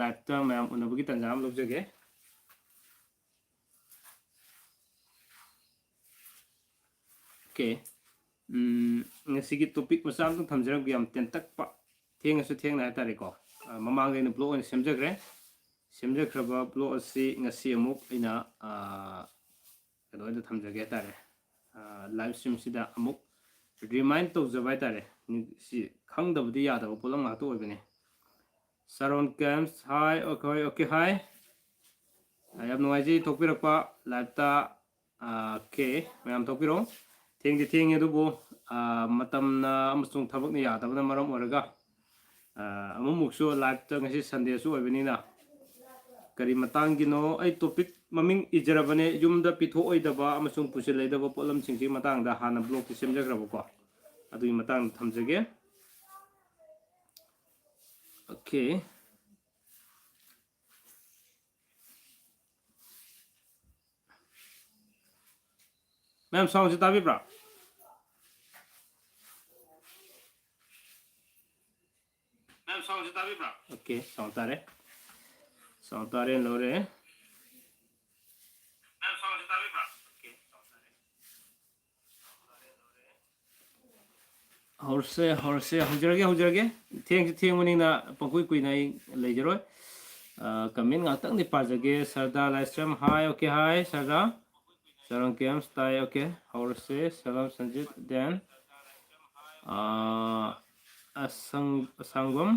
live ma'am उनबगी तंजा अम लौजगे okay ngasi topic macam tu thamjarab gi am ten tak pa thengsu thengna hatareco mamang ina blog on semjagre semjakraba blog asi ngasi amuk ina kado thamjage tare live stream sida amuk remind to jabai tare si khangdabdi yadaba polam ma to obene Saron Camps hi okay hi I have no idea tokpirakpa live ta okay mayam tokpiro theng edu matamna amasung thabak ni yadabna maram oraga amumuksu live ta ngasi Sunday su obenina kari matang gino ai topic maming ijarabane yumda pitho oidaba amasung pusilaidaba polam singsi matang da hana blog ti semjagrabo ko adui matang thamjage okay ma'am sound tabi bra ma'am sound tabi bra okay sound tare lore ma'am sound tabi bra okay horse hujrage theng munina pangkui kuina lejaroi comment ngatang ni pajage sarda live stream hi okay hi sarda Saron Camps tai okay horse salam sanjit then asangam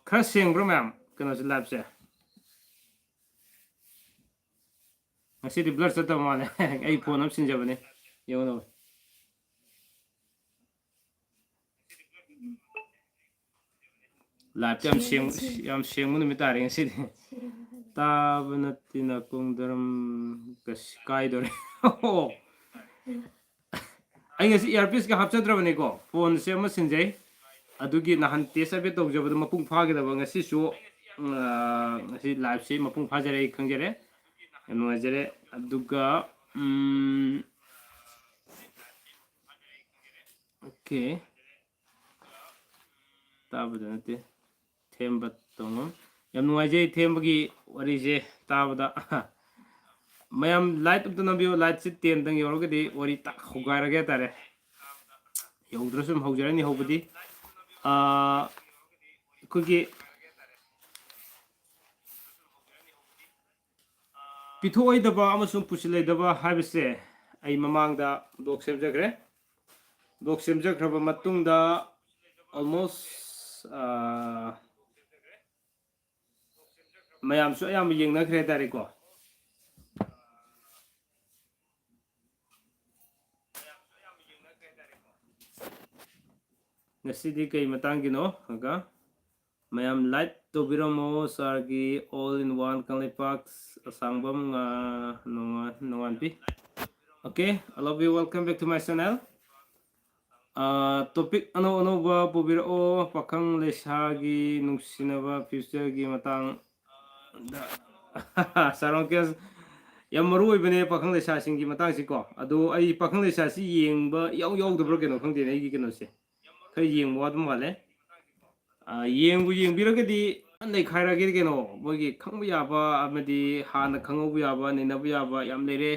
khá xieng bro ma'am kano si live se ngasi di blur sa male ai phone am sinjabane yono live yam xieng mun mi tare ngasi ta banatina kongdaram kai dore ai ngasi earpiece ka hapchadrabane ko phone se ma sinjai adugi nahan test abe tawjabada mapung phagedaba ngasi su ngasi live se mapung phajare khangjare nuajare aduga okay tabada nate themba tongom yam nuajai thembagi warise tabada mayam light up na bio light sit 10 dang yorogadi wari ta khogarage tare yaudrasum haujarani hobadi kugi pithoy daba amasung pusilai daba habise ai mamangda dok semjagraba matungda almost mayam su ayam yengnakre tare ko ngasidi kay matangino aga mayam light to biramo sargi all in one kalipak sangbam nongan pi okay I love you, welcome back to my channel topic ano ba pubiro pakang lesagi nungsinaba future gi matang da Saron Camps yam maru oibane pakang lesa singi matang si ko adu ai pakang lesa si yengba yaw keno khangde nei gi keno se khai yengwa dum wale yengbiragadi nei khairage keno mogi khangbu yaba amadi hana khangbu yaba nenabu yaba yam leire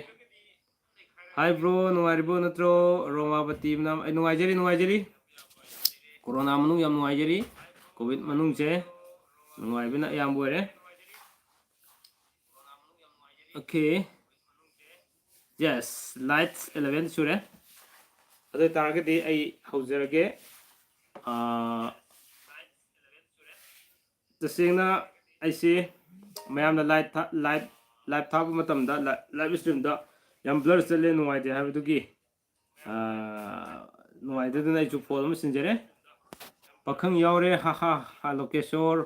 hi bro nuaribo natro romabati nam ai nuaijeri corona manung yam nuaijeri covid manung je nuaibina yam boire okay yes lights 11 sure adu taragadi ai haujarage tasengna aise mayamna live thab matamda live stream da yam blur chale nuaide habidugi nuaide dana ichu phone ma sinjare pakhang yaure ha lokeshor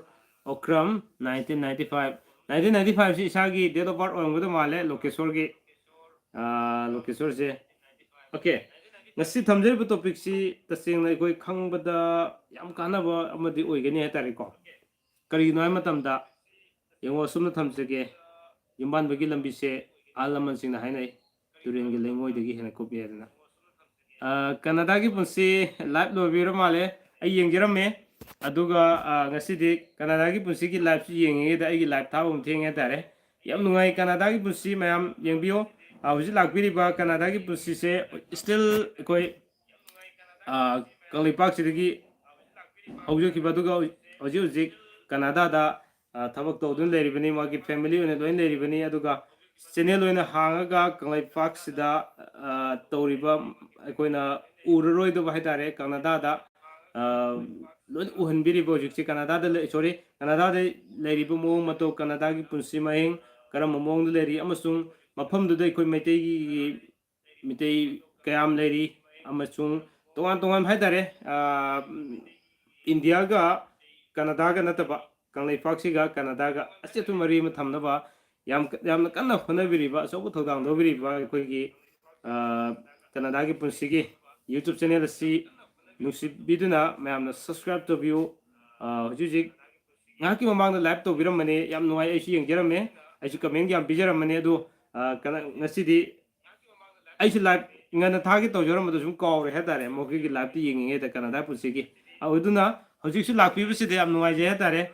okram 1995 si isagi date of birth oramgoda male lokeshor gi lokeshor se okay ngasi thamjari topic si tasengna ikoi khangbada yam kanaba amadi oigani hatare ko kari noy matamda yengo sumna thamjage yumban bagi lambi se alaman singna hainai turen gi lengoi degi hena kopi adana Canada की पुंसी live लोबिरो माले आई यंगिरमे अदुगा ngасidi Canada की पुंसी की live यंगे दा आई live था उम थेंगे तारे यम नुंगाई Canada की पुंसी मयाम यंबियो हुजि लाकबिरिबा Canada की पुंसी से still कोई कंगलिपाक सिदगी हौजखिबा दुगा हुजि हुजि Canada दा थबक तौदुन लेरिबनी मागी फैमिली ओने लोइन लेरिबनी अदुगा चैनल ओने हांगागा कंगलिपाक सिदा तौरिबा अखोइना उररोइदो हाइतारे Canada दा लोइन उहनबिरिबो हुजि Canada दा सॉरी Canada दा लेरिबो मोंग मतो Canada की पुंसी महेंग करम मोंग लेरि अमसुंग मफम दुदा अखोइ मैतै की मितै कयाम लेरि अमसुंग तोंगान तोंगान हाइतारे इंडिया का Canada का नतबा कंगलेपाक्सीगा Canada का असेतु मरी म थमनबा याम कन्ना होनबिरिबा सबु थौदांग दोबिरिबा अखोइगी Canada की पुंसीगी YouTube चैनल असी नुसिबिदुना मैमना subscribe तोबियो हुजुजिक ngaki mamang live to biram mane yam nuai ai si yengjerame ai si comment yam bijaram mane do ngasi di ai si live ngana thagi to joram do sum ko re hetare moki ki live ti yengenge da Canada pusi ki awuduna hojik si lakpi bisi de yam nuai je hetare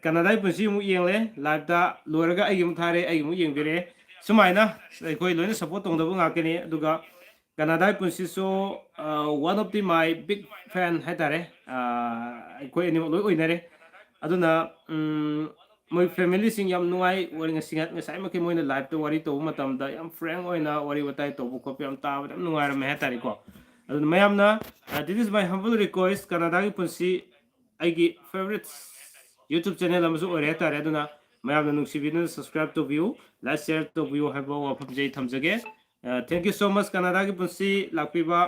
Canada pusi mu yengle live da loraga ai mu thare ai mu yengbire sumaina koi loina support tong da bu ngakeni aduga Canada pusi so one of the my big fan hetare koi ni loi oinare aduna moi family sing yam nuai wari nga singat nga sai ma ke moina live to wari to matam da yam frank oina wari watai to bu ko yam ta yam nuai ra me hetari ko aduna mayam na this is my humble request Canada gi punsi aigi favorite YouTube channel amsu ore hetari aduna mayam na nungsi binu subscribe to view like share to view have wa phapjai thamjage thank you so much Canada gi punsi lakpiba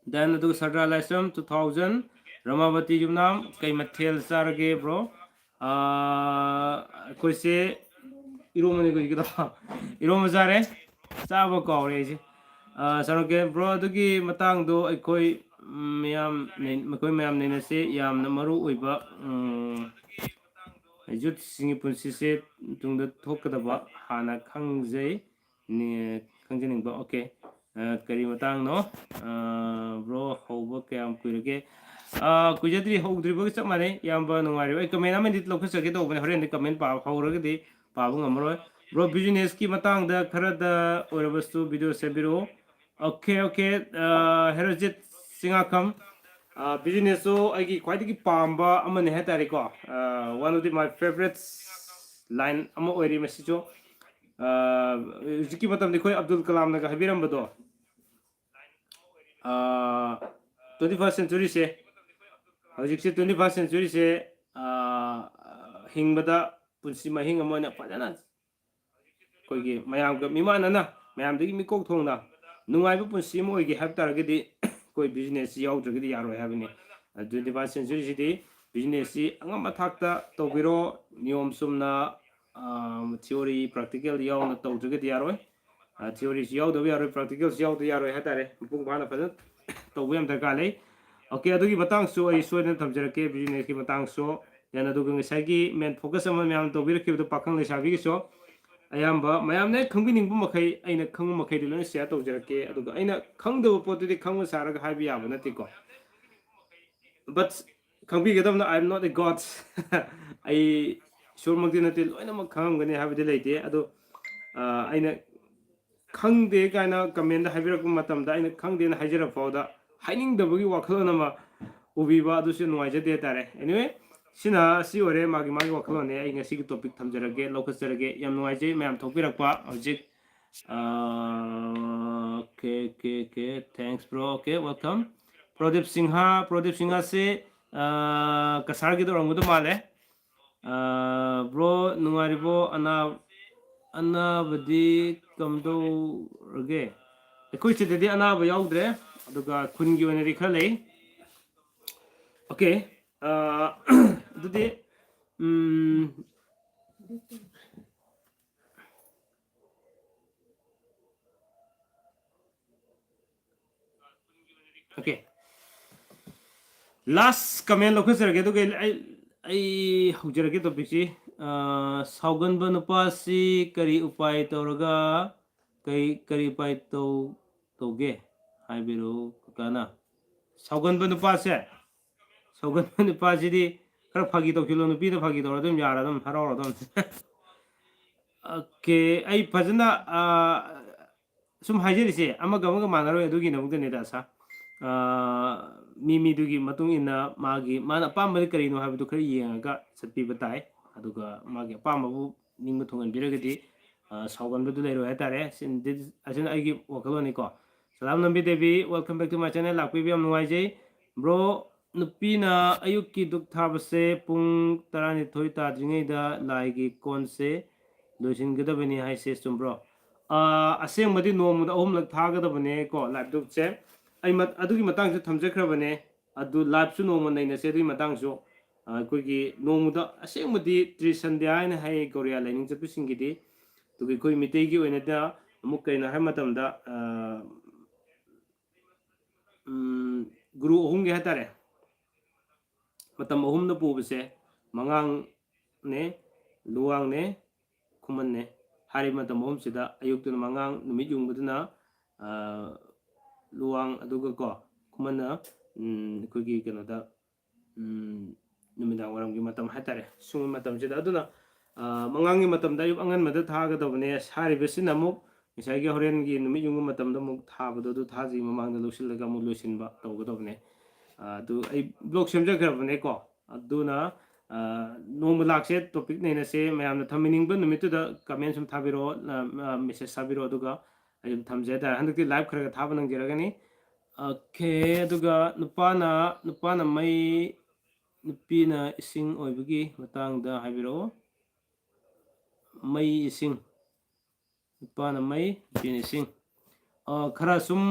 then adu Sadra Laisam 2000 Ramavati Yumnam kay mathel sarge bro कोई से इरो मने कोई किदा इरो मजारे चाबो कौरे जी सरो के bro अदुगी Matang दो कोई मयाम कोई मयाम ने से याम न मरु ओइबा जुट सिंगी पुंसी से तुंग थोकदबा हाना खंगजै नि खंजनिंगबा ओके करी मतंग नो ब्रो होबो कयाम कुइरगे कुजद्री हौद्रीबो चप माने याम नुंगारि आई कमेंट अमदि लौखसगे तौबने होरेन दि कमेंट पा हौरगदि पाबो ngमरो ब्रो बिजनेस की मतंग दा खरदा ओरबस्तु वीडियो सेबिरो okay okay Herojit Singakham business सो आगी क्वाइदगी पाम्बा अमने हेतारि को one of the my favourites line अम ओइरि मेसिजो जिकी मतम दिखोय अब्दुल कलाम नगा हबिरमबदो 21st century से हजिकसे 21st century से हिंगबदा पुंसी महिंग अमोना फजना कोइगी मयाम ग मिमानना मयाम दगी मिकोक थोंगना नुंगाइबो पुंसी मोइगी हैब तारगदी कोई बिजनेस याउद्रगदी यारो हैबनी 21st century सिदी बिजनेस सी अंगम थाकता तोबिरो नियम सुमना theory practical याउना तौद्रगदी यारो theory याउदो यारो practical याउदो यारो हैतारे पुंग भाना फजन तौबो यम दरकार लै ओके अदुगी मतंग सो आई सोयन थमजरके बिजनेस की मतंग सो याना दुगु ngasagi main focus ama myam tobirkiबdo pakhang lesabi gi so ayamba mayam ne khangbining bu makai aina khang makai de lon share tawjarake aduga aina khangdo pot de khang saraga haibi yaba nati ko but khangbi gadam na I am not a god ai sur magdi nati loina mak khang gani habi de leite adu aina khangde kaina comment da habirak matam da aina khangde na hajira fawda haining da bugi wakhlona ma ubiba adu se nuaje de tare anyway सिना सी ओरे मागी मागी वखलोने आई ngasi की topic थमजरगे लोकसरगे यम नुआइजे मैम थोपिरकपा हजिक okay okay okay thanks bro okay welcome Pradeep Sinha से कसार की दो रंगुदो माले ब्रो नुआरिबो अना बदी कमदो रगे कोई चिदे अना ब याउद्रे अदुगा खुनगी ओने रिखले ओके दुदे ओके लास्ट कमेंट लोखसरगे तो आई हौजरगे तो बिची साउगन बनुपासी करी उपाय तौरगा कई करी उपाय तौगे 하이비로 그까나 서건번 누빠세 서건번 누빠지디 그럼 파기도 길로 누비도 파기도 좀 야라 좀 하라라 좀 오케이 아이 파즈나 좀 하이제리세 아마가 뭐가 많아로 해두기 너무 되네다사 미미두기 마tung ina magi mana pamba karino habdu kari yenga satpi batai aduga magi pamba bu ning mutungan biragadi saugan bedu lero hatare sin asin aigi wakaloni ko salam nambi devi welcome back to my channel lakpi bi am nuai bro nupi na ayuk ki duk thabase pung tarani thoi ta dringai da laigi kon se losin gada bani hai se sum bro aseng madi nom da om lak tha gada bane ko live duk che ai mat adugi matang se thamjakhrabane adu live su noma nei na se dui matang su koi gi nomu da aseng madi trisandia ina hai korea lening chapu singi di tu gi koi mitei gi oina da amuk kai na ha matam da guru ohum ge hatare matam ohum na pu bese mangang ne luang ne kuman ne hari matam ohum sida ayuk tu mangang numit yung buduna luang aduga ko kumana kugi kanoda numidang waram gi matam hatare sung matam sida aduna mangang gi matam da yub angan mada thaga dabne sari besin amuk misai gi horen gi numit yung matam da muk thabado du thaji mamang da lusil ga mu lusin ba tawga dabne du ai blog semja grabne ko aduna nong lakse topic nei na se mayam na thamining ba numit da comment sum thabiro message sabiro aduga ayum thamje da handuk live khara thaba nang jiragani okay नुपाना मई नुपीना इसिंग ओइबगी मतंगदा हाइबिरो मई इसिंग नुपाना मई नुपीना इसिंग खरा सुम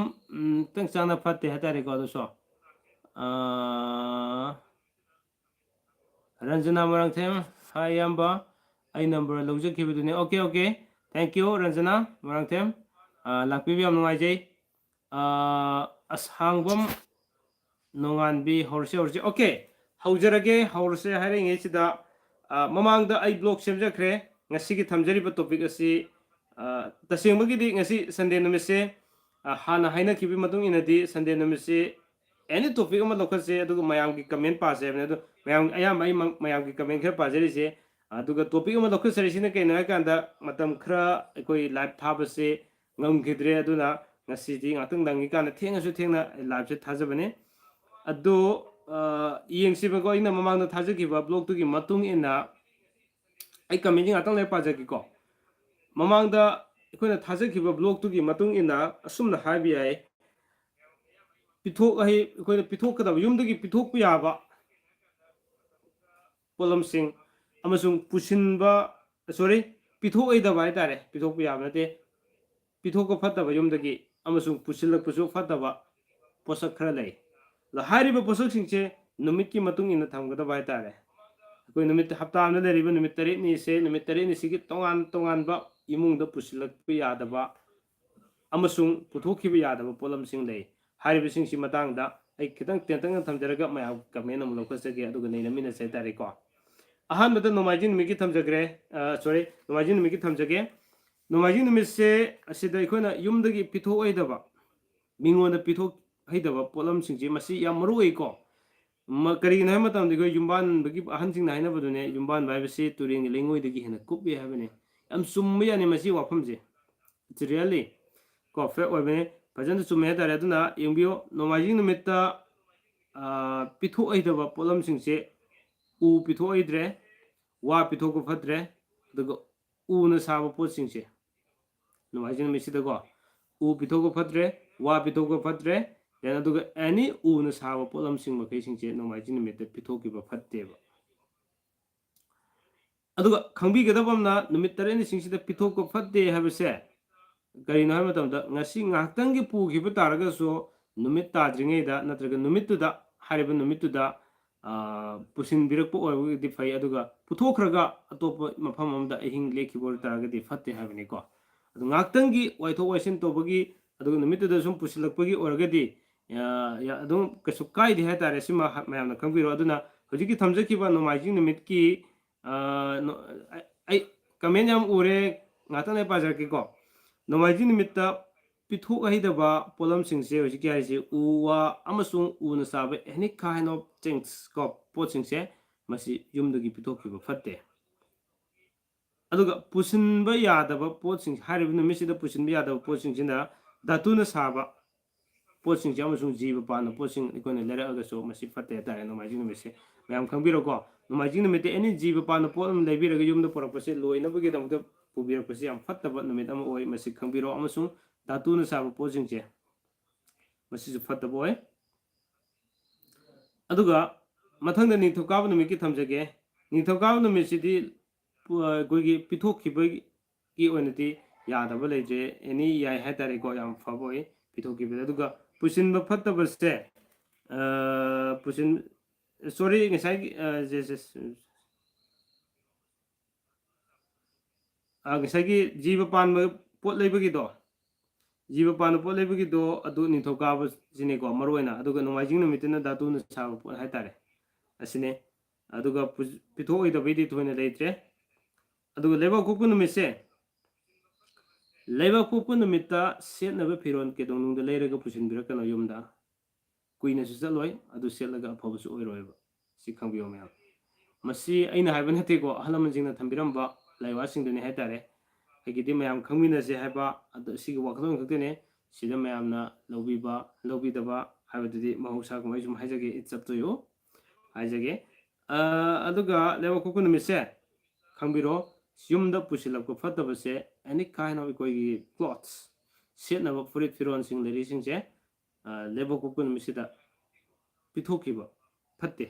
तंग चाना फते हतारे को दोसो रंजना मरंगथेम हाय यंबा आई नंबर लौजखिबदुने okay okay thank you Ranjana Marangthem लाकपीबी हम नुआइजे असहांगबम नोंगानबी हौरसे हौरसे ओके हौजरगे हौरसे हाइरेंगे सिदा ममांगदा आई blog सेमजखरे ngasi thamjariba topic asi tasengmagidi ngasi sunday numise hana haina kibi matung inadi sunday numise any topic ama lokase aduga mayam gi comment pa se adu mayam ayam ai mayam gi comment khar pa jari se aduga topic ama lokase sine kaina kanda matam khra koi live thabase ngam gidre aduna ngasi di ngatung dangi kana thengasu thengna live se thajabane adu yengsiba ko ina mamangda thajakiba blog tu gi matung ina ai comment ngatang le pajaki ko mamangda ikona thajakiba blog tu gi matung ina asumna habi ai pithok ai ikona pithok kada yumdagi pithok pu yaba polam sing amasung pusinba sorry pithok ai da bai tare pithok pu yaba nate pithok ko fataba yumdagi amasung pusilak pusu fataba posak khara lei la hariba posak singche numit ki matung ina thamgada bai tare कोई निमित्त हफ्ता में लेरिबा निमित्त तरे नि सिगी तोंगान बा इमुंग the पुसिलक पे यादबा अमसुंग पुथोखिबा यादबा pollen सिंग लei हारिबा सिंग सि मतंग दा ai खितंग तेंतंग थमजरगा मया कमेन अम लोकसगे अदुगा नै नमिना से तारे को अहान बद नोमाजिन मिगी थमजगरे सॉरी नोमाजिन मिगी थमजगे नोमाजिन मिस से असिदा इखोना युमदगी पिथो ओइदबा मिंगोना पिथो हैदबा पोलम सिंग जि मसी या मरु को करी ना मतम दिगो युम्बान बगी अहनसिंग नाइना बदुने युम्बान बाइबसी तुरिंग लेंगोय दगी हेना coupe हाबने am summa yani masi wafam je it's really ko fe oibene pajan summe da aduna yengbiyo nomajing numita pitho aidaba polam singse u pitho aidre wa pitho ko phatre daga u na saba pot singse nomajing misi dago u pitho ko phatre wa pitho ko phatre yana daga any u na saba polam sing makai singse nomajing numita pitho ki ba phatte ba aduga khangbi gadabamna numit tareni singsida pithok ko fatte habese garina ha matamda ngasi ngakhtang gi pu gi bataraga so numit tadringe da natraga numit da hariba numit da pusin birak po oy di fai aduga puthokraga atop mafam amda ehing lekhi bor taraga di fatte habini ko adu ngakhtang gi waitho waisin to bagi aduga numit da sum pusilak pagi oraga di ya adum kasu kai di ha tare sima mayamna khangbiro aduna hojiki thamjaki ba nomaijing numit ki ai comment yam ure ngata ne pajar ki ko nomaiji nimitta ꯄꯤꯊꯣꯛꯍꯩꯗꯕ ꯄꯣꯠꯂꯝꯁꯤꯡꯁꯦ ꯍꯧꯖꯤꯛꯀꯤ ꯍꯥꯏꯔꯤꯁꯤ ꯎ ꯋꯥ ꯑꯃꯁꯨꯡ ꯎꯅ ꯁꯥꯕ ꯑꯦꯅꯤ kind of things ꯀꯣ ꯄꯣꯠꯁꯤꯡꯁꯦ ꯃꯁꯤ ꯌꯨꯝꯗꯒꯤ ꯄꯤꯊꯣꯛꯈꯤꯕ ꯐꯠꯇꯦ ꯑꯗꯨꯒ ꯄꯨꯁꯤꯟꯕ ꯌꯥꯗꯕ ꯄꯣꯠꯁꯤꯡ ꯍꯥꯏꯔꯤꯕ ꯅꯨꯃꯤꯠꯁꯤꯗ ꯄꯨꯁꯤꯟꯕ ꯌꯥꯗꯕ ꯄꯣꯠꯁꯤꯡꯁꯤꯅ ꯙꯥꯇꯨꯅ ꯁꯥꯕ ꯄꯣꯠꯁꯤꯡꯁꯦ ꯑꯃꯁꯨꯡ ꯖꯤꯕ ꯄꯥꯟꯕ ꯄꯣꯠꯁꯤꯡ ꯑꯩꯈꯣꯏꯅ ꯂꯩꯔꯛꯑꯒꯁꯨ ꯃꯁꯤ ꯐꯠꯇꯦ ꯍꯥꯏꯇꯥꯔꯦ ꯅꯣꯡꯃꯥꯏꯖꯤꯡ ꯅꯨꯃꯤꯠꯁꯦ ꯃꯌꯥꯝ ꯈꯪꯕꯤꯔꯣꯀꯣ ꯅꯣꯡꯃꯥꯏꯖꯤꯡ ꯅꯨꯃꯤꯠꯇ ꯑꯦꯅꯤ ꯖꯤꯕ ꯄꯥꯟꯕ ꯄꯣꯠ ꯑꯃ ꯂꯩꯕꯤꯔꯒ ꯌꯨꯝꯗ ꯄꯨꯔꯛꯄꯁꯦ ꯂꯣꯏꯅꯕꯒꯤꯗꯃꯛꯇ ꯄꯨꯕꯤꯔꯛꯄꯁꯤ ꯌꯥꯝ ꯐꯠꯇꯕ ꯅꯨꯃꯤꯠ ꯑꯃ ꯑꯣꯏ ꯃꯁꯤ ꯈꯪꯕꯤꯔꯣ ꯑꯃꯁꯨꯡ ꯙꯥꯇꯨꯅ ꯁꯥꯕ ꯄꯣꯠꯁꯤꯡꯁꯦ ꯃꯁꯤꯁꯨ ꯐꯠꯇꯕ ꯑꯣꯏ ꯑꯗꯨꯒ ꯃꯊꯪꯗ ꯅꯤꯡꯊꯧꯀꯥꯕ ꯅꯨꯃꯤꯠꯀꯤ ꯊꯝꯖꯒꯦ ꯅꯤꯡꯊꯧꯀꯥꯕ ꯅꯨꯃꯤꯠꯁꯤꯗꯤ ꯑꯩꯈꯣꯏꯒꯤ ꯄꯤꯊꯣꯛꯈꯤꯕꯒꯤ ꯑꯣꯏꯅꯗꯤ ꯌꯥꯗꯕ ꯂꯩꯇ꯭ꯔꯦ ꯑꯦꯅꯤ ꯌꯥꯏ ꯍꯥꯏꯇꯥꯔꯦꯀꯣ ꯌꯥꯝ ꯐꯕ ꯑꯣꯏ ꯄꯤꯊꯣꯛꯈꯤꯕꯗ ꯑꯗꯨꯒ ꯄꯨꯁꯤꯟꯕ ꯐꯠꯇꯕꯁꯦ ꯄꯨꯁꯤꯟ ꯁꯣꯔꯤ ꯉꯁꯥꯏꯒꯤ ꯉꯁꯥꯏꯒꯤ ꯖꯤꯕ ꯄꯥꯟꯕ ꯄꯣꯠ ꯂꯩꯕꯒꯤꯗꯣ ꯖꯤꯕ ꯄꯥꯟꯕ ꯄꯣꯠ ꯂꯩꯕꯒꯤꯗꯣ ꯑꯗꯨ ꯅꯤꯡꯊꯧꯀꯥꯕꯁꯤꯅꯦꯀꯣ ꯃꯔꯨ ꯑꯣꯏꯅ ꯑꯗꯨꯒ ꯅꯣꯡꯃꯥꯏꯖꯤꯡ ꯅꯨꯃꯤꯠꯇꯅ ꯙꯥꯇꯨꯅ ꯁꯥꯕ ꯄꯣꯠ ꯍꯥꯏꯇꯥꯔꯦ ꯑꯁꯤꯅꯦ ꯑꯗꯨꯒ ꯄꯤꯊꯣꯛꯑꯣꯏꯗꯕꯩꯗꯤ ꯊꯣꯏꯅ ꯂꯩꯇ꯭ꯔꯦ ꯑꯗꯨꯒ ꯂꯩꯕꯥꯛꯄꯣꯛꯄ ꯅꯨꯃꯤꯠꯁꯦ ꯂꯩꯕꯥꯛꯄꯣꯛꯄ ꯅꯨꯃꯤꯠꯇ ꯁꯦꯠꯅꯕ ꯐꯤꯔꯣꯜ ꯀꯩꯗꯧꯅꯨꯡꯗ ꯂꯩꯔꯒ ꯄꯨꯁꯤꯟꯕꯤꯔꯛꯀꯅꯣ ꯌꯨꯝꯗ ꯀꯨꯏꯅꯁꯨ ꯆꯠꯂꯣꯏ ꯑꯗꯨ ꯁꯦꯠꯂꯒ ꯑꯐꯕꯁꯨ ꯑꯣꯏꯔꯣꯏꯕ ꯁꯤ ꯈꯪꯕꯤꯌꯣ ꯃꯌꯥꯝ ꯃꯁꯤ ꯑꯩꯅ ꯍꯥꯏꯕ ꯅꯠꯇꯦꯀꯣ ꯑꯍꯜ ꯂꯃꯟꯁꯤꯡꯅ ꯊꯝꯕꯤꯔꯝꯕ ꯂꯥꯏꯋꯥꯁꯤꯡꯗꯨꯅꯤ ꯍꯥꯏꯇꯥꯔꯦ ꯑꯩꯒꯤꯗꯤ ꯃꯌꯥꯝ ꯈꯪꯃꯤꯟꯅꯁꯦ ꯍꯥꯏꯕ ꯑꯗꯨ ꯁꯤꯒꯤ ꯋꯥꯈꯜꯂꯣꯟ ꯈꯛꯇꯅꯦ ꯁꯤꯗ ꯃꯌꯥꯝꯅ ꯂꯧꯕꯤꯕ ꯂꯧꯕꯤꯗꯕ ꯍꯥꯏꯕꯗꯨꯗꯤ ꯃꯍꯧꯁꯥꯒꯨꯝꯕ ꯑꯩ ꯁꯨꯝ ꯍꯥꯏꯖꯒꯦ ꯏꯠꯁ ꯑꯞ ꯇꯨ ꯌꯨ ꯍꯥꯏꯖꯒꯦ ꯑꯗꯨꯒ ꯂꯩꯕꯥꯛꯄꯣꯛꯄ ꯅꯨꯃꯤꯠꯁꯦ ꯈꯪꯕꯤꯔꯣ ꯌꯨꯝꯗ ꯄꯨꯁꯤꯜꯂꯛꯄ ꯐꯠꯇꯕꯁꯦ ꯑꯦꯅꯤ ꯀꯥꯏꯟ ꯑꯣꯐ ꯑꯩꯈꯣꯏꯒꯤ ꯀ꯭ꯂꯣꯠꯁ ꯁꯦꯠꯅꯕ ꯐꯨꯔꯤꯠ ꯐꯤꯔꯣꯜꯁꯤꯡ ꯂꯩꯔꯤꯁꯤꯡꯁꯦ ꯂꯩꯕꯥꯛꯄꯣꯛꯄ ꯅꯨꯃꯤꯠꯁꯤꯗ ꯄꯤꯊꯣꯛꯈꯤꯕ ꯐꯠꯇꯦ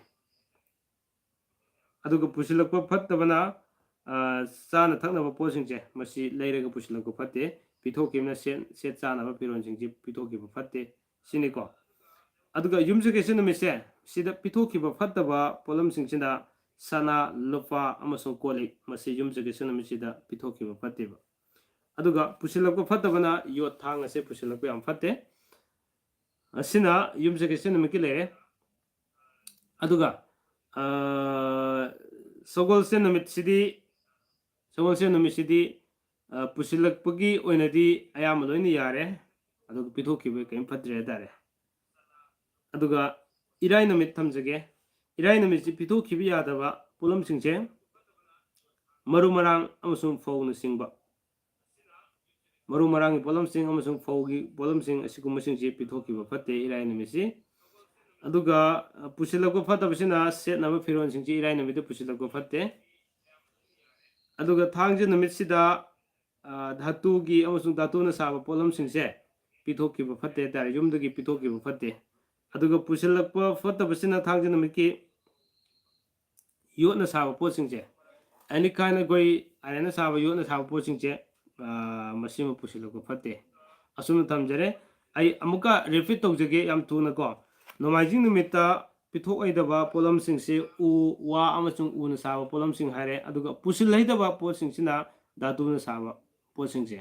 ꯑꯗꯨꯒ ꯄꯨꯁꯤꯜꯂꯛꯄ ꯐꯠꯇꯕꯅ ꯆꯥꯅ ꯊꯛꯅꯕ ꯄꯣꯠꯁꯤꯡꯁꯦ ꯃꯁꯤ ꯂꯩꯔꯒ ꯄꯨꯁꯤꯜꯂꯛꯄ ꯐꯠꯇꯦ ꯄꯤꯊꯣꯛꯈꯤꯕꯅ ꯁꯦꯠ ꯆꯥꯅꯕ ꯐꯤꯔꯣꯜꯁꯤꯡꯁꯤ ꯄꯤꯊꯣꯛꯈꯤꯕ ꯐꯠꯇꯦ ꯁꯤꯅꯤꯀꯣ ꯑꯗꯨꯒ ꯌꯨꯝꯁꯀꯩꯁ ꯅꯨꯃꯤꯠꯁꯦ ꯁꯤꯗ ꯄꯤꯊꯣꯛꯈꯤꯕ ꯐꯠꯇꯕ ꯄꯣꯠꯂꯝꯁꯤꯡꯁꯤꯅ ꯁꯅꯥ ꯂꯨꯄꯥ ꯑꯃꯁꯨꯡ ꯀꯣꯜꯂꯤꯛ ꯃꯁꯤ ꯌꯨꯝꯁꯀꯩꯁ ꯅꯨꯃꯤꯠꯁꯤꯗ ꯄꯤꯊꯣꯛꯈꯤꯕ ꯐꯠꯇꯦꯕ ꯑꯗꯨꯒ ꯄꯨꯁꯤꯜꯂꯛꯄ ꯐꯠꯇꯕꯅ ꯌꯣꯠ ꯊꯥꯡ ꯑꯁꯦ ꯄꯨꯁꯤꯜꯂꯛꯄ ꯌꯥꯝ ꯐꯠꯇꯦ ꯑꯁꯤꯅ ꯌꯨꯝꯁꯀꯩꯁ ꯅꯨꯃꯤꯠꯀꯤ ꯂꯩꯔꯦ ꯑꯗꯨꯒ ꯁꯒꯣꯜꯁꯦꯟ ꯅꯨꯃꯤꯠꯁꯤꯗꯤ ꯄꯨꯁꯤꯜꯂꯛꯄꯒꯤ ꯑꯣꯏꯅꯗꯤ ꯑꯌꯥꯝꯕ ꯂꯣꯏꯅ ꯌꯥꯔꯦ ꯑꯗꯨꯒ ꯄꯤꯊꯣꯛꯈꯤꯕ ꯀꯔꯤꯝ ꯐꯠꯇ꯭ꯔꯦ ꯍꯥꯏꯇꯥꯔꯦ ꯑꯗꯨꯒ ꯏꯔꯥꯏ ꯅꯨꯃꯤꯠ ꯊꯝꯖꯒꯦ ꯏꯔꯥꯏ ꯅꯨꯃꯤꯠꯁꯤ ꯄꯤꯊꯣꯛꯈꯤꯕ ꯌꯥꯗꯕ ꯄꯣꯠꯂꯝꯁꯤꯡꯁꯦ ꯃꯔꯨ ꯃꯔꯥꯡ ꯑꯃꯁꯨꯡ ꯐꯧꯅꯆꯤꯡꯕ ꯃꯔꯨ ꯃꯔꯥꯡꯒꯤ ꯄꯣꯠꯂꯝꯁꯤꯡ ꯑꯃꯁꯨꯡ ꯐꯧꯒꯤ ꯄꯣꯠꯂꯝꯁꯤꯡ ꯑꯁꯤꯒꯨꯝꯕꯁꯤꯡꯁꯤ ꯄꯤꯊꯣꯛꯈꯤꯕ ꯐꯠꯇꯦ ꯏꯔꯥꯏ ꯅꯨꯃꯤꯠꯁꯤ ꯑꯗꯨꯒ ꯄꯨꯁꯤꯜꯂꯛꯄ ꯐꯠꯇꯕꯁꯤꯅ ꯁꯦꯠꯅꯕ ꯐꯤꯔꯣꯜꯁꯤꯡꯁꯤ ꯏꯔꯥꯏ ꯅꯨꯃꯤꯠꯇ ꯄꯨꯁꯤꯜꯂꯛꯄ ꯐꯠꯇꯦ ꯑꯗꯨꯒ ꯊꯥꯡꯖ ꯅꯨꯃꯤꯠꯁꯤꯗ ꯙꯥꯇꯨꯒꯤ ꯑꯃꯁꯨꯡ ꯙꯥꯇꯨꯅ ꯁꯥꯕ ꯄꯣꯠꯂꯝꯁꯤꯡꯁꯦ ꯄꯤꯊꯣꯛꯈꯤꯕ ꯐꯠꯇꯦ ꯍꯥꯏꯇꯥꯔꯦ ꯌꯨꯝꯗꯒꯤ ꯄꯤꯊꯣꯛꯈꯤꯕ ꯐꯠꯇꯦ ꯑꯗꯨꯒ ꯄꯨꯁꯤꯜꯂꯛꯄ ꯐꯠꯇꯕꯁꯤꯅ ꯊꯥꯡꯖ ꯅꯨꯃꯤꯠꯀꯤ ꯌꯣꯠꯅ ꯁꯥꯕ ꯄꯣꯠꯁꯤꯡꯁꯦ ꯑꯦꯅꯤ ꯀꯥꯏꯟ ꯑꯩꯈꯣꯏ ꯑꯥꯏꯔꯟꯅ ꯁꯥꯕ ꯌꯣꯠꯅ ꯁꯥꯕ ꯄꯣꯠꯁꯤꯡꯁꯦ ꯃꯁꯤꯃ ꯄꯨꯁꯤꯜꯂꯛꯄ ꯐꯠꯇꯦ ꯑꯁꯨꯝꯅ ꯊꯝꯖꯔꯦ ꯑꯩ ꯑꯃꯨꯛꯀ ꯔꯤꯄꯤꯠ ꯇꯧꯖꯒꯦ ꯌꯥꯝ ꯊꯨꯅꯀꯣ ꯅꯣꯡꯃꯥꯏꯖꯤꯡ ꯅꯨꯃꯤꯠꯇ ꯄꯤꯊꯣꯛꯑꯣꯏꯗꯕ ꯄꯣꯠꯂꯝꯁꯤꯡꯁꯤ ꯎ ꯋꯥ ꯑꯃꯁꯨꯡ ꯎꯅ ꯁꯥꯕ ꯄꯣꯠꯂꯝꯁꯤꯡ ꯍꯥꯏꯔꯦ ꯑꯗꯨꯒ ꯄꯨꯁꯤꯜꯍꯩꯗꯕ ꯄꯣꯠꯁꯤꯡꯁꯤꯅ ꯙꯥꯇꯨꯅ ꯁꯥꯕ ꯄꯣꯠꯁꯤꯡꯁꯦ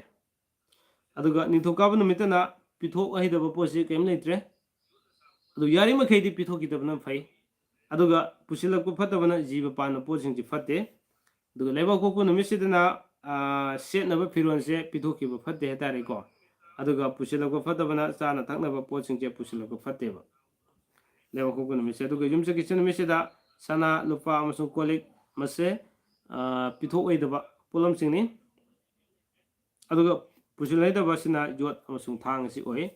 ꯑꯗꯨꯒ ꯅꯤꯡꯊꯧꯀꯥꯕ ꯅꯨꯃꯤꯠꯇꯅ ꯄꯤꯊꯣꯛꯍꯩꯗꯕ ꯄꯣꯠꯁꯤ ꯀꯔꯤꯝ ꯂꯩꯇ꯭ꯔꯦ ꯑꯗꯨ ꯌꯥꯔꯤꯃꯈꯩꯗꯤ ꯄꯤꯊꯣꯛꯈꯤꯗꯕꯅ ꯐꯩ ꯑꯗꯨꯒ ꯄꯨꯁꯤꯜꯂꯛꯄ ꯐꯠꯇꯕꯅ ꯖꯤꯕ ꯄꯥꯟꯕ ꯄꯣꯠꯁꯤꯡꯁꯤ ꯐꯠꯇꯦ ꯑꯗꯨꯒ ꯂꯩꯕꯥꯛꯄꯣꯛꯄ ꯅꯨꯃꯤꯠꯁꯤꯗꯅ ꯁꯦꯠꯅꯕ ꯐꯤꯔꯣꯜꯁꯦ ꯄꯤꯊꯣꯛꯈꯤꯕ ꯐꯠꯇꯦ ꯍꯥꯏꯇꯥꯔꯦꯀꯣ ꯑꯗꯨꯒ ꯄꯨꯁꯤꯜꯂꯛꯄ ꯐꯠꯇꯕꯅ ꯆꯥꯅ ꯊꯛꯅꯕ ꯄꯣꯠꯁꯤꯡꯁꯦ ꯄꯨꯁꯤꯜꯂꯛꯄ ꯐꯠꯇꯦꯕ ꯂꯩꯕꯥꯛꯄꯣꯛꯄ ꯅꯨꯃꯤꯠꯁꯦ ꯑꯗꯨꯒ ꯌꯨꯝꯁꯀꯩꯁ ꯅꯨꯃꯤꯠꯁꯤꯗ ꯁꯅꯥ ꯂꯨꯄꯥ ꯑꯃꯁꯨꯡ ꯀꯣꯜꯂꯤꯛ ꯃꯁꯦ ꯄꯤꯊꯣꯛꯑꯣꯏꯗꯕ ꯄꯣꯠꯂꯝꯁꯤꯡꯅꯤ ꯑꯗꯨꯒ ꯄꯨꯁꯤꯜꯍꯩꯗꯕ ꯑꯁꯤꯅ ꯌꯣꯠ ꯑꯃꯁꯨꯡ ꯊꯥꯡ ꯑꯁꯤ ꯑꯣꯏ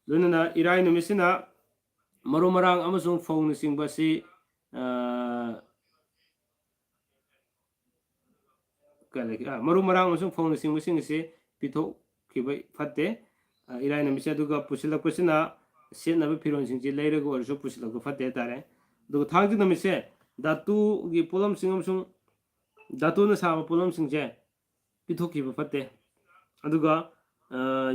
ꯂꯣꯏꯅꯅ ꯏꯔꯥꯏ ꯅꯨꯃꯤꯠꯁꯤꯅ ꯃꯔꯨ ꯃꯔꯥꯡ ꯑꯃꯁꯨꯡ ꯐꯧꯅꯆꯤꯡꯕ ꯑꯁꯤ ꯃꯔꯨ ꯃꯔꯥꯡ ꯑꯃꯁꯨꯡ ꯐꯧꯅꯆꯤꯡꯕꯁꯤꯡ ꯑꯁꯤ ꯄꯤꯊꯣꯛꯈꯤꯕ ꯐꯠꯇꯦ ꯏꯔꯥꯏ ꯅꯨꯃꯤꯠꯁꯦ ꯑꯗꯨꯒ ꯄꯨꯁꯤꯜꯂꯛꯄꯁꯤꯅ ꯁꯦꯠꯅꯕ ꯐꯤꯔꯣꯜꯁꯤꯡꯁꯤ ꯂꯩꯔꯒ ꯑꯣꯏꯔꯁꯨ ꯄꯨꯁꯤꯜꯂꯛꯄ ꯐꯠꯇꯦ ꯍꯥꯏꯇꯥꯔꯦ ꯑꯗꯨꯒ ꯊꯥꯡꯖ ꯅꯨꯃꯤꯠꯁꯦ ꯙꯥꯇꯨꯒꯤ ꯄꯣꯠꯂꯝꯁꯤꯡ ꯑꯃꯁꯨꯡ ꯙꯥꯇꯨꯅ ꯁꯥꯕ ꯄꯣꯠꯂꯝꯁꯤꯡꯁꯦ ꯄꯤꯊꯣꯛꯈꯤꯕ ꯐꯠꯇꯦ ꯑꯗꯨꯒ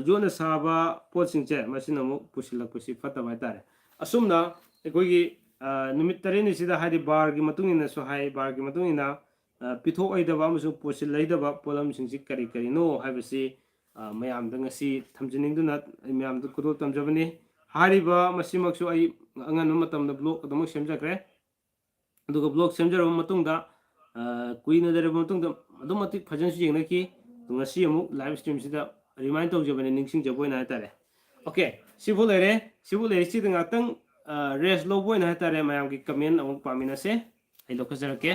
ꯌꯣꯠꯅ ꯁꯥꯕ ꯄꯣꯠꯁꯤꯡꯁꯦ ꯃꯁꯤꯅ ꯑꯃꯨꯛ ꯄꯨꯁꯤꯜꯂꯛꯄꯁꯤ ꯐꯠꯇꯕ ꯍꯥꯏꯇꯥꯔꯦ ꯑꯁꯨꯝꯅ ꯑꯩꯈꯣꯏꯒꯤ ꯅꯨꯃꯤꯠ 9ꯁꯤꯗ ꯍꯥꯏꯗꯤ ꯕꯥꯔꯒꯤ ꯃꯇꯨꯡ ꯏꯟꯅꯁꯨ ꯍꯥꯏ ꯕꯥꯔꯒꯤ ꯃꯇꯨꯡ ꯏꯟꯅ ꯄꯤꯊꯣꯛꯑꯣꯏꯗꯕ ꯑꯃꯁꯨꯡ ꯄꯨꯁꯤꯜꯍꯩꯗꯕ ꯄꯣꯠꯂꯝꯁꯤꯡꯁꯤ ꯀꯔꯤ ꯀꯔꯤꯅꯣ ꯍꯥꯏꯕꯁꯤ ꯃꯌꯥꯝꯗ ꯉꯁꯤ ꯊꯝꯖꯅꯤꯡꯗꯨꯅ ꯑꯩ ꯃꯌꯥꯝꯗ ꯈꯨꯗꯣꯜ ꯇꯝꯖꯕꯅꯤ ꯍꯥꯏꯔꯤꯕ ꯃꯁꯤꯃꯛꯁꯨ ꯑꯩ ꯑꯉꯟꯕ ꯃꯇꯝꯗ ꯕ꯭ꯂꯣꯛ ꯑꯗꯨꯃꯛ ꯁꯦꯝꯖꯈ꯭ꯔꯦ ꯑꯗꯨꯒ ꯕ꯭ꯂꯣꯛ ꯁꯦꯝꯖꯔꯕ ꯃꯇꯨꯡꯗ ꯀꯨꯏꯅ ꯂꯩꯔꯕ ꯃꯇꯨꯡꯗ ꯑꯗꯨꯛ ꯃꯇꯤꯛ ꯐꯖꯅꯁꯨ ꯌꯦꯡꯅꯈꯤ ꯉꯁꯤ ꯑꯃꯨꯛ ꯂꯥꯏꯚ ꯁ꯭ꯇ꯭ꯔꯤꯝꯁꯤꯗ remind tꯧjꯕꯅꯦ ningsingjaba oina haitare okay sibu lere si ngakang rest lobo oina haitare mayam gi comment amuk paminase ai lokajarake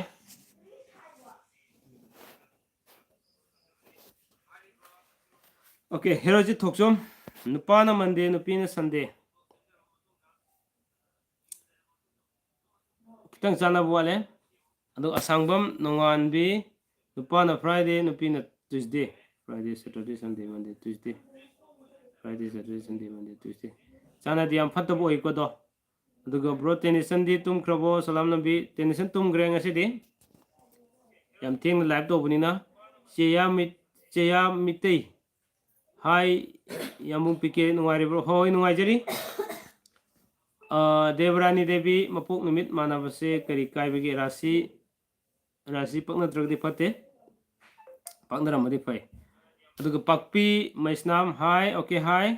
okay heroji thokjom nupana monday nupina sunday kitang chana wale adu asangbam nonganbi nupana friday nupina tuesday friday saturday sunday monday tuesday friday saturday sunday monday tuesday chana diam fatabo ikodo aduga bro tension di tum krabo salam nabi tension tum gre ngasidi yam thing live to bunina cheya mitei hai yamung pike nungari bro hoi nungaijari देवरानी देवी मपोक निमित मानवसे करी कायबगे राशि पकना द्रगदी फते पकनरमदि फै अदुग पक्पी Maisnam hi okay hi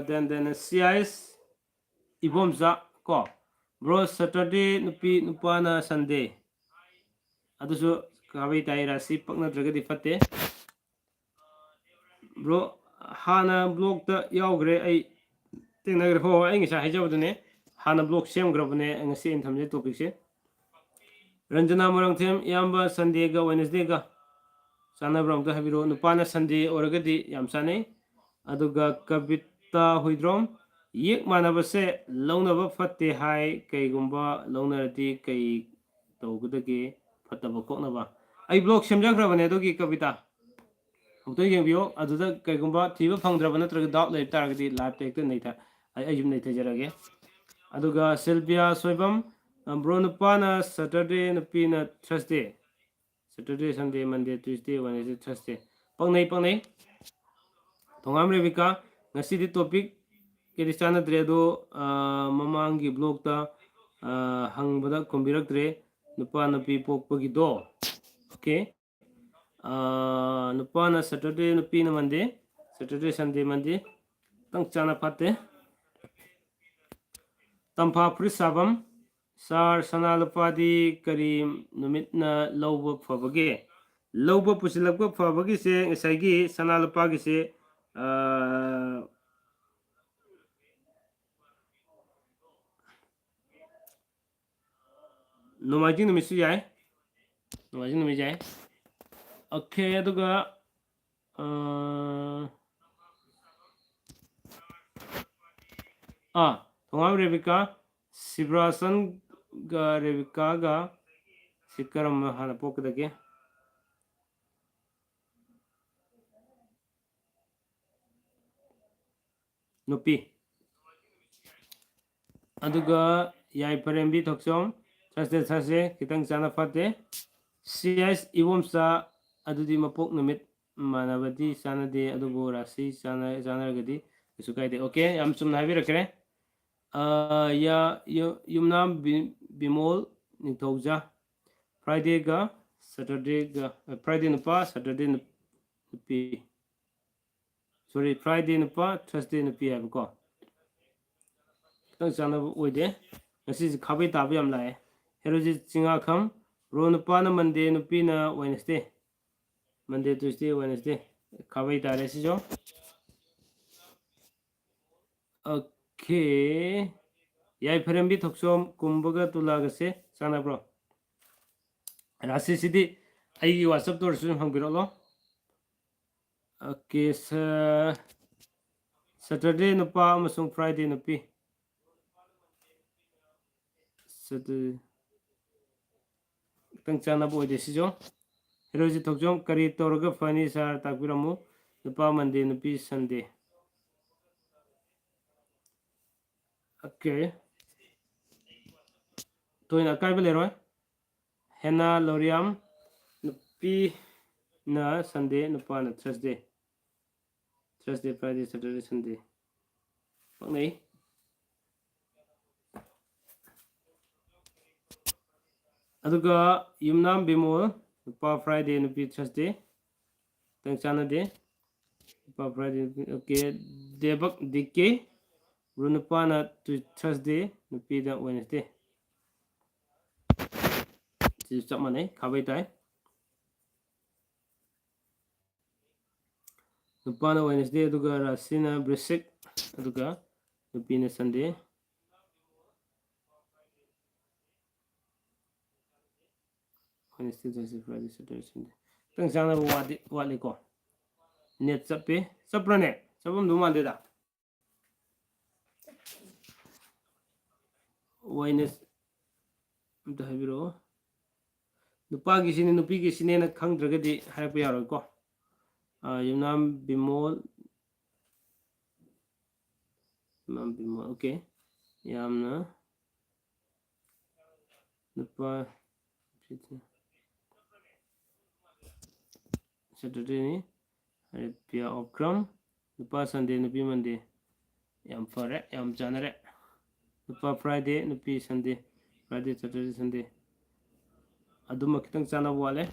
then CIS ibomza ko bro Saturday nupi nupana Sunday adusu kabai tai rasi pakna dragadi fate bro hana blog ta yaugre ai tengnagar ho ai ngisa haijabdune hana blog semgrabne ngasi in thamje topic se Ranjana Morangthem yamba Sunday ga Wednesday ga sana brong ta habiro nupana Sunday oragadi yam sane aduga kavita huidrom yek manabase launaba fatte hai kaigumba launarati kai tawgudage fataba koknaba ai blog semjagrabane adugi kavita Huktoy yengbiyo aduda kaigumba thiba phangdraba natraga doubt lay taragadi live take naita ai yum naita jarage aduga Sylvia Soibam bro nupana Saturday nupina Thursday Saturday Sunday Monday Tuesday Wednesday Thursday pangnai thongam revika ngasidi topic kedisana dredo mamangi blog ta hangbada kombiraktre nupa nupi pokpagi do okay nupana Saturday nupina Monday Saturday Sunday Monday tang chana pate tampa prisabam sar sanalupadi karim numitna lawba phabage lawba pusilakba phabagi se ngasagi sanalupagi se nomajing numisi jai nomajing numisi jai okay aduga thongam Rebecca Sibrasan ga Rebecca ga sikaram hana pokdage nupi aduga yai parembi thoksom Thursday kitang chana fate CIS ibomsa adudi mapok numit manabadi sanade adugo rasi sanaragadi sukaide okay am sumna habirakre ya yumnam bimol nithauja Friday ga Saturday ga Friday nupa Saturday nupi sorry Friday nupa Thursday nupi abko tang chana oide ngasi khabai tabi am lai heroji chinga kham ro nupa na Monday nupi na Wednesday Monday Tuesday Wednesday khabai tare si jo okay yai pharambi thoksom kumbaga tulaga se sana bro rasi sidi ai WhatsApp tor su hangbiro lo okay Saturday nupa amasung Friday nupi Saturday tang chana boy decision heroji thokjom kari torga fani sar takbiramu nupa Monday nupi Sunday okay to ina kai belero hena loriam nupi na Sunday nupa na Thursday Friday Saturday Sunday pangnai aduga yumnam bimol nupa Friday nupi Thursday tang chana de nupa Friday okay debak dike nupa na Thursday nupi da Wednesday si chap mane khabai tai ꯅꯨꯄꯥꯅ Wednesday ꯑꯗꯨꯒ ꯔꯥꯁꯤꯅ ꯕ꯭ꯔꯤꯁꯤꯛ ꯑꯗꯨꯒ ꯅꯨꯄꯤꯅ ꯁꯟꯗꯦ Wednesday Thursday Friday ꯁꯦꯇꯔꯗꯦ ꯁꯟꯗꯦ ꯈꯤꯇꯪ ꯆꯥꯅꯕ ꯋꯥꯠꯂꯤꯀꯣ net ꯆꯞꯄꯦ ꯆꯠꯄ꯭ꯔꯅꯦ ꯆꯠꯐꯝꯗꯧ ꯃꯥꯟꯗꯦꯗ ꯋꯦꯅꯁ ꯑꯝꯇ ꯍꯥꯏꯕꯤꯔꯛꯑꯣ ꯅꯨꯄꯥꯒꯤꯁꯤꯅꯦ ꯅꯨꯄꯤꯒꯤꯁꯤꯅꯦꯅ ꯈꯪꯗ꯭ꯔꯒꯗꯤ ꯍꯥꯏꯔꯛꯄ ꯌꯥꯔꯣꯏꯀꯣ ꯌꯨꯝꯅꯥꯝ ꯕꯤꯃꯣꯜ ꯑꯣꯀꯦ ꯌꯥꯝꯅ ꯅꯨꯄꯥ ꯁꯦꯇꯔꯗꯦꯅꯤ ꯄꯤꯌꯥ ꯑꯣꯀ꯭ꯔꯝ ꯅꯨꯄꯥ ꯁꯟꯗꯦ ꯅꯨꯄꯤ ꯃꯟꯗꯦ ꯌꯥꯝ ꯐꯔꯦ ꯌꯥꯝ ꯆꯥꯟꯅꯔꯦ ꯅꯨꯄꯥ ꯐ꯭ꯔꯥꯏꯗꯦ ꯅꯨꯄꯤ ꯁꯟꯗꯦ ꯐ꯭ꯔꯥꯏꯗꯦ ꯁꯦꯇꯔꯗꯦ ꯁꯟꯗꯦ ꯑꯗꯨꯃ ꯈꯤꯇꯪ ꯆꯥꯟꯅꯕ ꯋꯥꯠꯂꯦ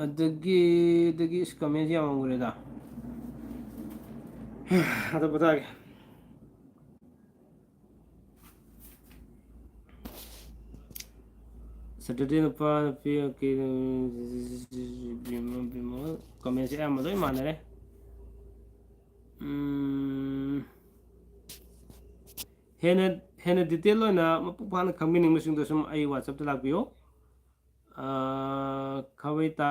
ꯑꯗꯒꯤ ꯀꯃꯦꯟꯁꯤ ꯌꯥꯝꯃꯝꯈ꯭ꯔꯦꯗ ꯑꯗ ꯄꯣꯊꯥꯒꯦ ꯁꯦꯇꯔꯗꯦ ꯅꯨꯄꯥ ꯅꯨꯄꯤ ꯀꯃꯦꯟꯁꯦ ꯑꯌꯥꯝꯕ ꯂꯣꯏ ꯃꯥꯟꯅꯔꯦ ꯍꯦꯟꯅ ꯗꯤꯇꯦꯜ ꯑꯣꯏꯅ ꯃꯄꯨꯡ ꯐꯥꯅ ꯈꯪꯕꯤꯅꯤꯡꯕꯁꯤꯡꯗꯣ ꯁꯨꯝ ꯑꯩ ꯋꯥꯆꯞꯇ ꯂꯥꯛꯄꯤꯌꯨ ꯈꯥꯕꯩ ꯇꯥ